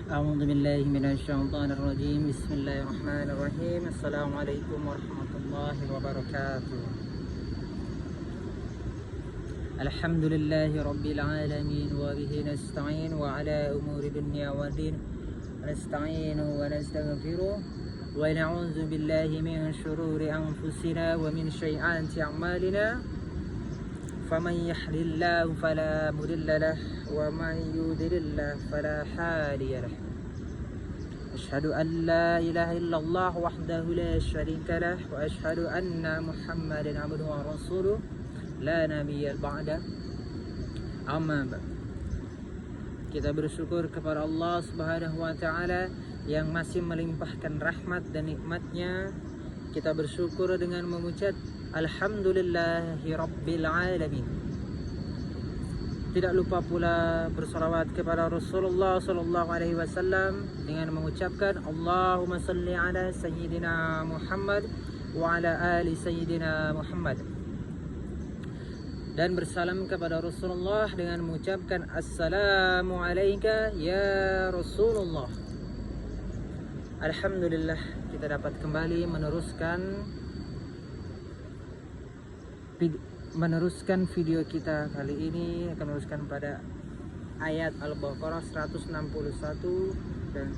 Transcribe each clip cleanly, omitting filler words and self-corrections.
أعوذ بالله من الشيطان الرجيم بسم الله الرحمن الرحيم السلام عليكم ورحمة الله وبركاته الحمد لله رب العالمين وبه نستعين وعلى أمور الدنيا والدين نستعين ونستغفره ونعوذ بالله من شرور أنفسنا ومن سيئات أعمالنا فمن يهد الله فلا مضل له ومن يضلل فلا هادي له أشهد أن لا إله إلا الله وحده لا شريك له وأشهد أن محمدا عبده ورسوله لا نبي بعده أما بعد. Kita bersyukur kepada Allah Subhanahu wa taala yang masih melimpahkan rahmat dan nikmatnya. Kita bersyukur dengan mengucap Alhamdulillahi Rabbil Alamin. Tidak lupa pula bersalawat kepada Rasulullah Sallallahu Alaihi Wasallam dengan mengucapkan Allahumma salli ala Sayyidina Muhammad wa ala ali Sayyidina Muhammad. Dan bersalam kepada Rasulullah dengan mengucapkan Assalamu alayka ya Rasulullah. Alhamdulillah kita dapat kembali meneruskan video kita kali ini. Akan meneruskan pada ayat Al-Baqarah 161 dan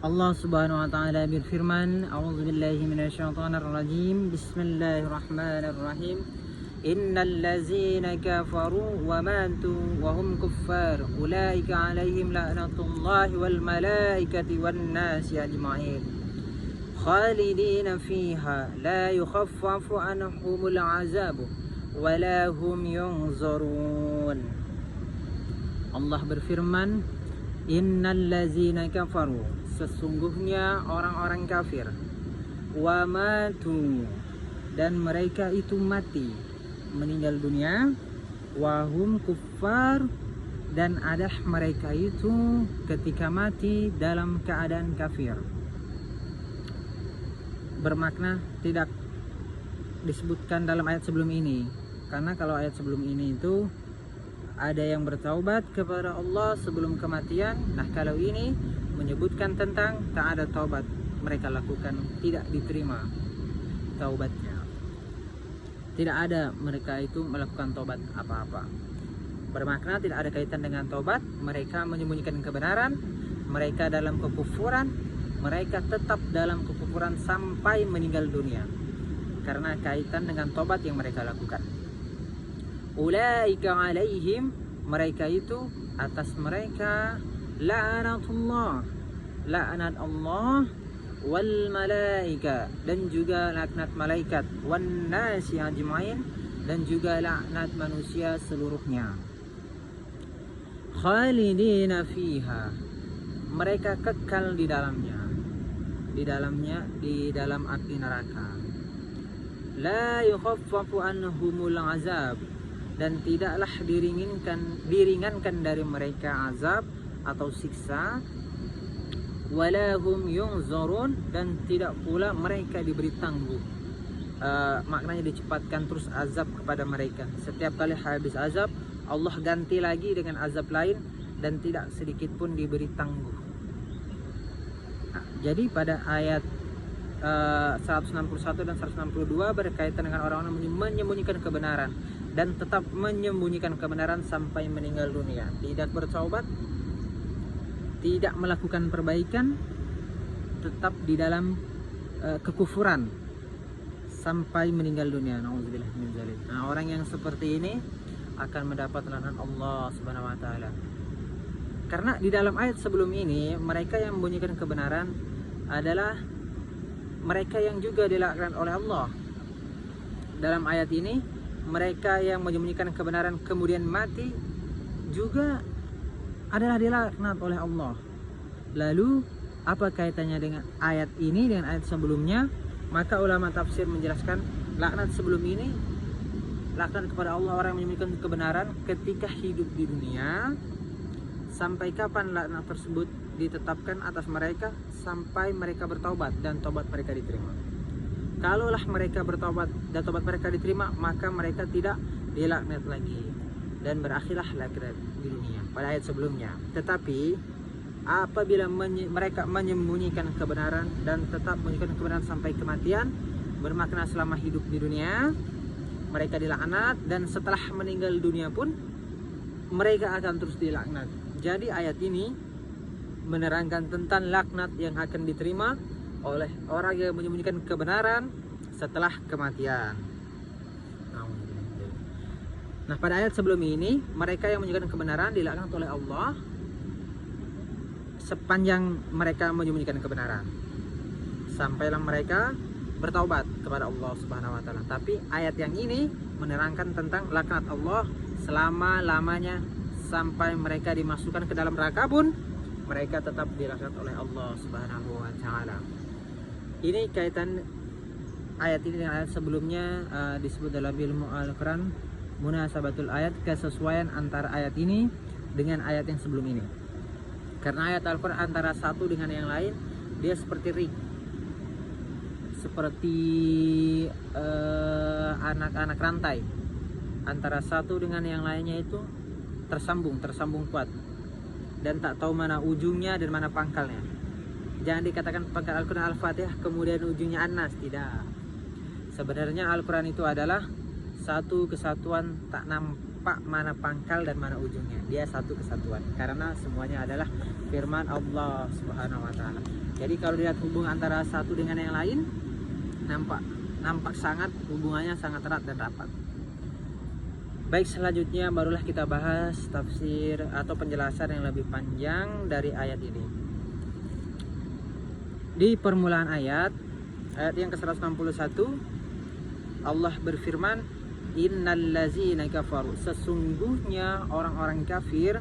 Allah Subhanahu wa taala berfirman, A'udzubillahi minasyaitonir rajim. Bismillahirrahmanirrahim. Innal ladzina kafaru wa matu wa hum kuffar ulaika 'alaihim la'natullahi wal malaikati wan nasi ajma'in. Khalidina fiha la yukhaffafu anhumul 'adzabu wa la hum yunzarun. Allah berfirman, Innal ladzina kafaru, sesungguhnya orang-orang kafir, wa matu, dan mereka itu mati, meninggal dunia, wahum kuffar, dan adalah mereka itu ketika mati dalam keadaan kafir. Bermakna tidak disebutkan dalam ayat sebelum ini, karena kalau ayat sebelum ini itu ada yang bertaubat kepada Allah sebelum kematian. Nah, kalau ini menyebutkan tentang tak ada taubat mereka lakukan, tidak diterima taubatnya. Tidak ada mereka itu melakukan taubat apa-apa. Bermakna tidak ada kaitan dengan taubat. Mereka menyembunyikan kebenaran, mereka dalam kekufuran, mereka tetap dalam kekufuran sampai meninggal dunia karena kaitan dengan taubat yang mereka lakukan. Ulaika alaihim, mereka itu atas mereka la'natullah, laknat Allah, wal malaika, dan juga laknat malaikat, wan nasi ajma'in, dan juga laknat manusia seluruhnya. Khalidina fiha, mereka kekal di dalamnya, di dalam api neraka. La yukhaffafu anhumul azab, dan tidaklah diringankan dari mereka azab atau siksa. Walahum yunzarun, dan tidak pula mereka diberi tangguh. Maknanya dicepatkan terus azab kepada mereka. Setiap kali habis azab, Allah ganti lagi dengan azab lain, dan tidak sedikit pun diberi tangguh. Nah, jadi pada ayat 161 dan 162 berkaitan dengan orang-orang menyembunyikan kebenaran dan tetap menyembunyikan kebenaran sampai meninggal dunia, tidak bertaubat, tidak melakukan perbaikan, tetap di dalam kekufuran sampai meninggal dunia. Nauzubillah min dzalik. Nah, orang yang seperti ini akan mendapat laknat Allah Subhanahu wa taala. Karena di dalam ayat sebelum ini, mereka yang menyembunyikan kebenaran adalah mereka yang juga dilaknat oleh Allah. Dalam ayat ini, mereka yang menyembunyikan kebenaran kemudian mati juga adalah dilaknat oleh Allah. Lalu apa kaitannya dengan ayat ini dengan ayat sebelumnya? Maka ulama tafsir menjelaskan laknat sebelum ini, laknat kepada Allah orang yang menyembunyikan kebenaran ketika hidup di dunia. Sampai kapan laknat tersebut ditetapkan atas mereka? Sampai mereka bertaubat dan taubat mereka diterima. Kalaulah mereka bertaubat dan taubat mereka diterima, maka mereka tidak dilaknat lagi. dan berakhirlah laknat di dunia pada ayat sebelumnya. Tetapi apabila mereka menyembunyikan kebenaran dan tetap menyembunyikan kebenaran sampai kematian, bermakna selama hidup di dunia mereka dilaknat, dan setelah meninggal dunia pun mereka akan terus dilaknat. Jadi ayat ini menerangkan tentang laknat yang akan diterima oleh orang yang menyembunyikan kebenaran setelah kematian. Nah, pada ayat sebelum ini, mereka yang menyembunyikan kebenaran dilaknat oleh Allah sepanjang mereka menyembunyikan kebenaran, sampailah mereka bertaubat kepada Allah Subhanahu wa taala. Tapi ayat yang ini menerangkan tentang laknat Allah selama-lamanya sampai mereka dimasukkan ke dalam neraka pun mereka tetap dilaknat oleh Allah Subhanahu wa taala. Ini kaitan ayat ini dengan ayat sebelumnya, disebut dalam ilmu Al-Qur'an munasabatul ayat, kesesuaian antara ayat ini dengan ayat yang sebelum ini. Karena ayat Al-Qur'an antara satu dengan yang lain dia seperti ring, seperti anak-anak rantai, antara satu dengan yang lainnya itu tersambung kuat, dan tak tahu mana ujungnya dan mana pangkalnya. Jangan dikatakan pangkal Al-Quran Al-Fatihah kemudian ujungnya An-Nas, tidak. Sebenarnya Al-Quran itu adalah satu kesatuan, tak nampak mana pangkal dan mana ujungnya. Dia satu kesatuan karena semuanya adalah firman Allah Subhanahu wa taala. Jadi kalau dilihat hubungan antara satu dengan yang lain, nampak sangat hubungannya sangat erat dan rapat. Baik, selanjutnya barulah kita bahas tafsir atau penjelasan yang lebih panjang dari ayat ini. Di permulaan ayat yang ke-161, Allah berfirman, innallazina kafaru, sesungguhnya orang-orang kafir.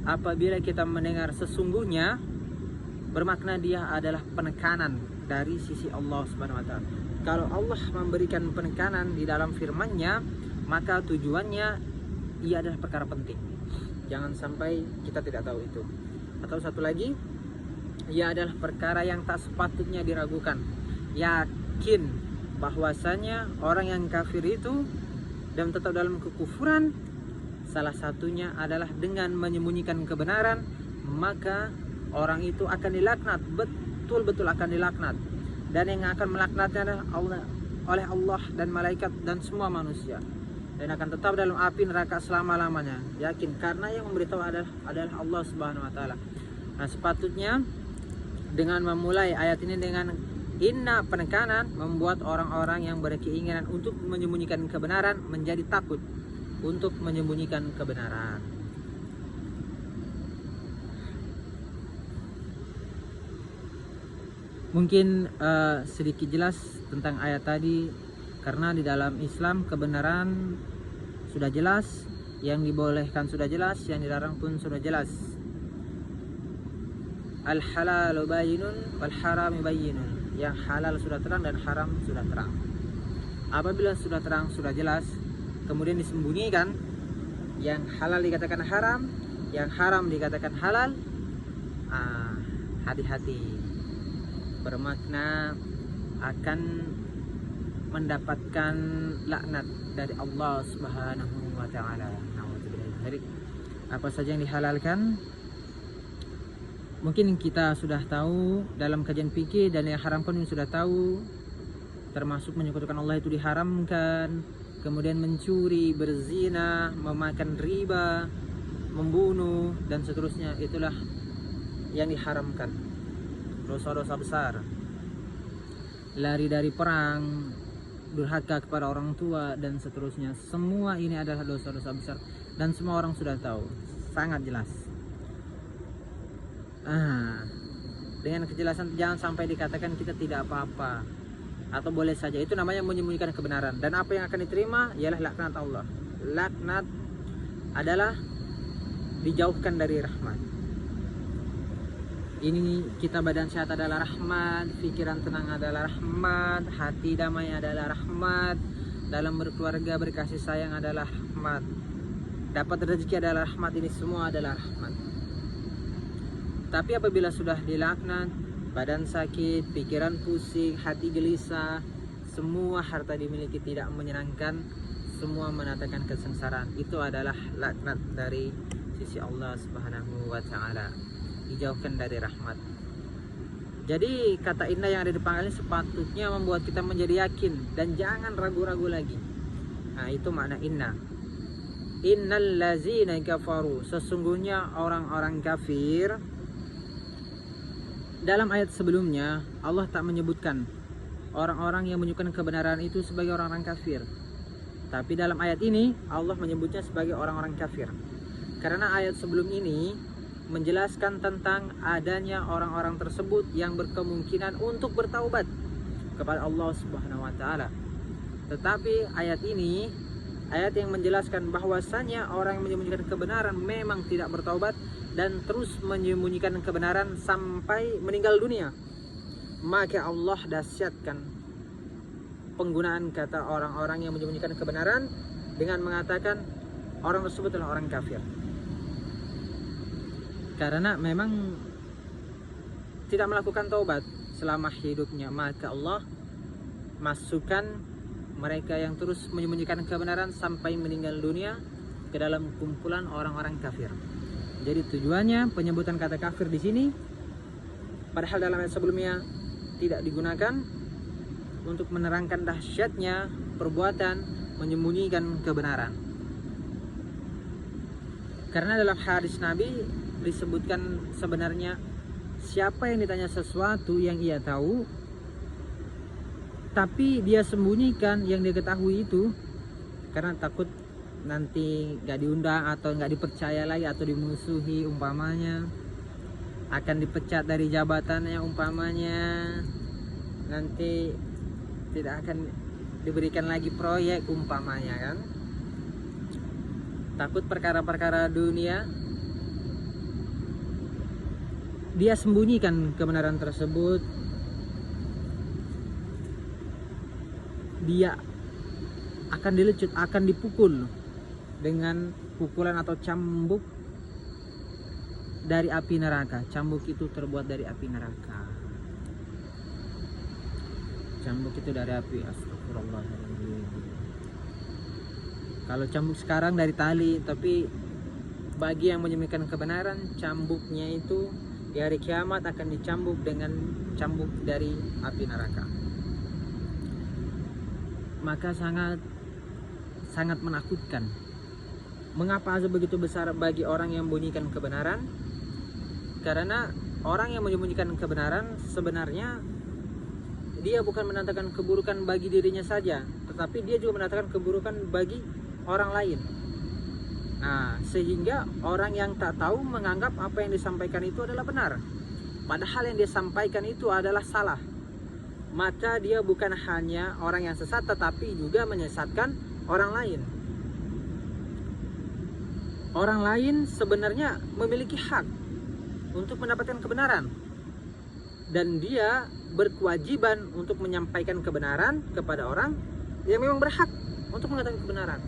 Apabila kita mendengar sesungguhnya, bermakna dia adalah penekanan dari sisi Allah Subhanahu wa taala. Kalau Allah memberikan penekanan di dalam firman-Nya, maka tujuannya ia adalah perkara penting. Jangan sampai kita tidak tahu itu. Atau satu lagi, ia adalah perkara yang tak sepatutnya diragukan. Yakin bahwasanya orang yang kafir itu dan tetap dalam kekufuran, salah satunya adalah dengan menyembunyikan kebenaran, maka orang itu akan dilaknat, betul-betul akan dilaknat. Dan yang akan melaknatnya adalah oleh Allah dan malaikat dan semua manusia, dan akan tetap dalam api neraka selama-lamanya. Yakin, karena yang memberitahu adalah Allah Subhanahu wa taala. Nah, sepatutnya dengan memulai ayat ini dengan inna, penekanan, membuat orang-orang yang berkeinginan untuk menyembunyikan kebenaran menjadi takut untuk menyembunyikan kebenaran. Mungkin sedikit jelas tentang ayat tadi, karena di dalam Islam kebenaran sudah jelas, yang dibolehkan sudah jelas, yang dilarang pun sudah jelas. Al-halalu bayyinun wal haramu bayyinun. Yang halal sudah terang dan haram sudah terang. Apabila sudah terang, sudah jelas, kemudian disembunyikan, yang halal dikatakan haram, yang haram dikatakan halal, hati-hati. Bermakna akan mendapatkan laknat dari Allah Subhanahu wa taala. Jadi apa saja yang dihalalkan mungkin kita sudah tahu dalam kajian fikih, dan yang haram pun sudah tahu, termasuk menyekutukan Allah itu diharamkan, kemudian mencuri, berzina, memakan riba, membunuh dan seterusnya, itulah yang diharamkan. Dosa-dosa besar, lari dari perang, durhaka kepada orang tua dan seterusnya, semua ini adalah dosa-dosa besar dan semua orang sudah tahu, sangat jelas. Dengan kejelasan, jangan sampai dikatakan kita tidak apa-apa atau boleh saja, itu namanya menyembunyikan kebenaran. Dan apa yang akan diterima ialah laknat Allah. Laknat adalah dijauhkan dari rahmat. Ini kita badan sehat adalah rahmat, pikiran tenang adalah rahmat, hati damai adalah rahmat, dalam berkeluarga berkasih sayang adalah rahmat, dapat rezeki adalah rahmat. Ini semua adalah rahmat. Tapi apabila sudah dilaknat, badan sakit, pikiran pusing, hati gelisah, semua harta dimiliki tidak menyenangkan, semua menatakan kesengsaraan. Itu adalah laknat dari sisi Allah Subhanahu wa taala, dijauhkan dari rahmat. Jadi kata inna yang ada di depan ini sepatutnya membuat kita menjadi yakin dan jangan ragu-ragu lagi. Nah, itu makna inna. Innal ladzina kafaru, sesungguhnya orang-orang kafir. Dalam ayat sebelumnya Allah tak menyebutkan orang-orang yang menyukai kebenaran itu sebagai orang-orang kafir. Tapi dalam ayat ini Allah menyebutnya sebagai orang-orang kafir. Karena ayat sebelum ini menjelaskan tentang adanya orang-orang tersebut yang berkemungkinan untuk bertaubat kepada Allah Subhanahu wa taala. Tetapi ayat ini ayat yang menjelaskan bahwasannya orang yang menyembunyikan kebenaran memang tidak bertaubat dan terus menyembunyikan kebenaran sampai meninggal dunia. Maka Allah dahsyatkan penggunaan kata orang-orang yang menyembunyikan kebenaran dengan mengatakan orang tersebut adalah orang kafir. Karena memang tidak melakukan taubat selama hidupnya, maka Allah masukkan mereka yang terus menyembunyikan kebenaran sampai meninggal dunia ke dalam kumpulan orang-orang kafir. Jadi tujuannya penyebutan kata kafir di sini, padahal dalam ayat sebelumnya tidak digunakan, untuk menerangkan dahsyatnya perbuatan menyembunyikan kebenaran. Karena dalam hadis Nabi disebutkan sebenarnya siapa yang ditanya sesuatu yang ia tahu tapi dia sembunyikan yang dia ketahui itu karena takut nanti gak diundang atau gak dipercaya lagi atau dimusuhi, umpamanya akan dipecat dari jabatannya, umpamanya nanti tidak akan diberikan lagi proyek, umpamanya kan, takut perkara-perkara dunia, dia sembunyikan kebenaran tersebut. Dia akan dilecut, akan dipukul dengan pukulan atau cambuk dari api neraka. Cambuk itu terbuat dari api neraka. Cambuk itu dari api, astagfirullahaladzim. Kalau cambuk sekarang dari tali, tapi bagi yang menyembunyikan kebenaran, cambuknya itu di hari kiamat akan dicambuk dengan cambuk dari api neraka. Maka sangat menakutkan. Mengapa azab begitu besar bagi orang yang menyembunyikan kebenaran? Karena orang yang menyembunyikan kebenaran sebenarnya dia bukan mendatangkan keburukan bagi dirinya saja, tetapi dia juga mendatangkan keburukan bagi orang lain. Nah, sehingga orang yang tak tahu menganggap apa yang disampaikan itu adalah benar, padahal yang disampaikan itu adalah salah. Maka dia bukan hanya orang yang sesat, tetapi juga menyesatkan orang lain. Orang lain sebenarnya memiliki hak untuk mendapatkan kebenaran, dan dia berkewajiban untuk menyampaikan kebenaran kepada orang yang memang berhak untuk mengetahui kebenaran.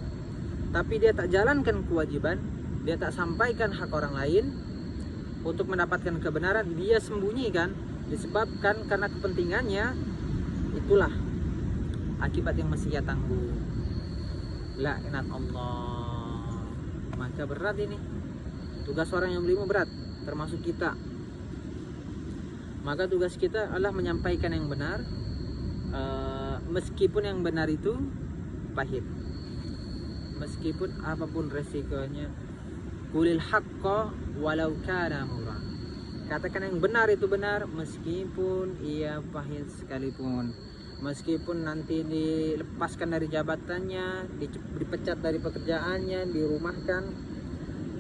Tapi dia tak jalankan kewajiban, dia tak sampaikan hak orang lain untuk mendapatkan kebenaran, dia sembunyikan disebabkan karena kepentingannya. Itulah akibat yang masih ia tanggung. Laknat Allah. Maka berat ini. Tugas orang yang berilmu berat, termasuk kita. Maka tugas kita adalah menyampaikan yang benar, meskipun yang benar itu pahit, meskipun apapun resikonya. Qulil haqqa walau kana murra. Katakan yang benar itu benar meskipun ia pahit sekalipun. Meskipun nanti dilepaskan dari jabatannya, dipecat dari pekerjaannya, dirumahkan.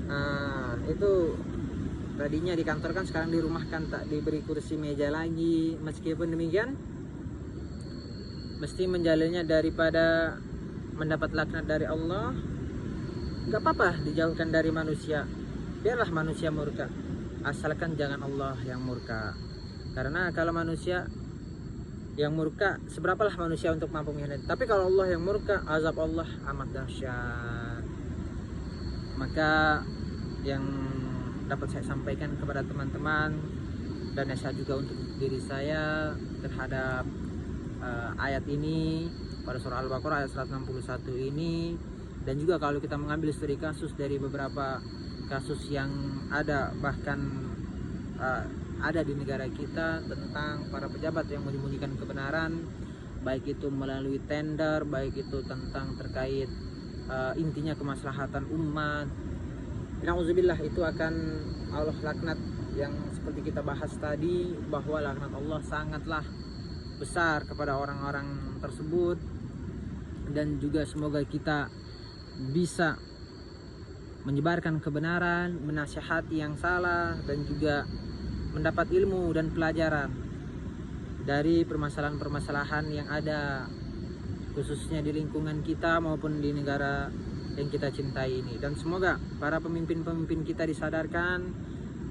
Nah, itu tadinya dikantorkan, sekarang dirumahkan, tak diberi kursi meja lagi. Meskipun demikian, mesti menjalannya daripada mendapat laknat dari Allah. Gak apa-apa dijauhkan dari manusia, biarlah manusia murka, asalkan jangan Allah yang murka. Karena kalau manusia yang murka, seberapalah manusia untuk mampu mengkhianati. Tapi kalau Allah yang murka, azab Allah amat dahsyat. Maka yang dapat saya sampaikan kepada teman-teman dan saya juga untuk diri saya terhadap ayat ini, pada surah Al-Baqarah ayat 161 ini. Dan juga kalau kita mengambil studi kasus dari beberapa kasus yang ada, bahkan ada di negara kita, tentang para pejabat yang menyembunyikan kebenaran, baik itu melalui tender, baik itu tentang terkait intinya kemaslahatan umat. Nauzubillah, itu akan Allah laknat, yang seperti kita bahas tadi, bahwa laknat Allah sangatlah besar kepada orang-orang tersebut. Dan juga semoga kita bisa menyebarkan kebenaran, menasihati yang salah, dan juga mendapat ilmu dan pelajaran dari permasalahan-permasalahan yang ada, khususnya di lingkungan kita maupun di negara yang kita cintai ini. Dan semoga para pemimpin-pemimpin kita disadarkan,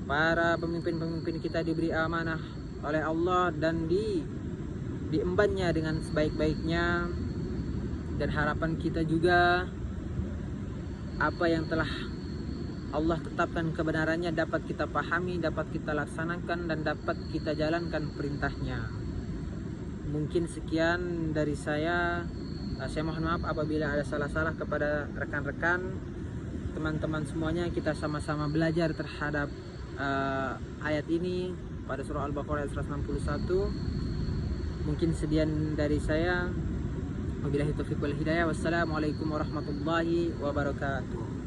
para pemimpin-pemimpin kita diberi amanah oleh Allah dan diembannya dengan sebaik-baiknya. Dan harapan kita juga, apa yang telah Allah tetapkan kebenarannya dapat kita pahami, dapat kita laksanakan, dan dapat kita jalankan perintahnya. Mungkin sekian dari saya. Saya mohon maaf apabila ada salah-salah kepada rekan-rekan, teman-teman semuanya. Kita sama-sama belajar terhadap ayat ini pada surah Al-Baqarah ayat 161. Mungkin sekian dari saya. Wabillahi taufiq wal hidayah. Wassalamualaikum warahmatullahi wabarakatuh.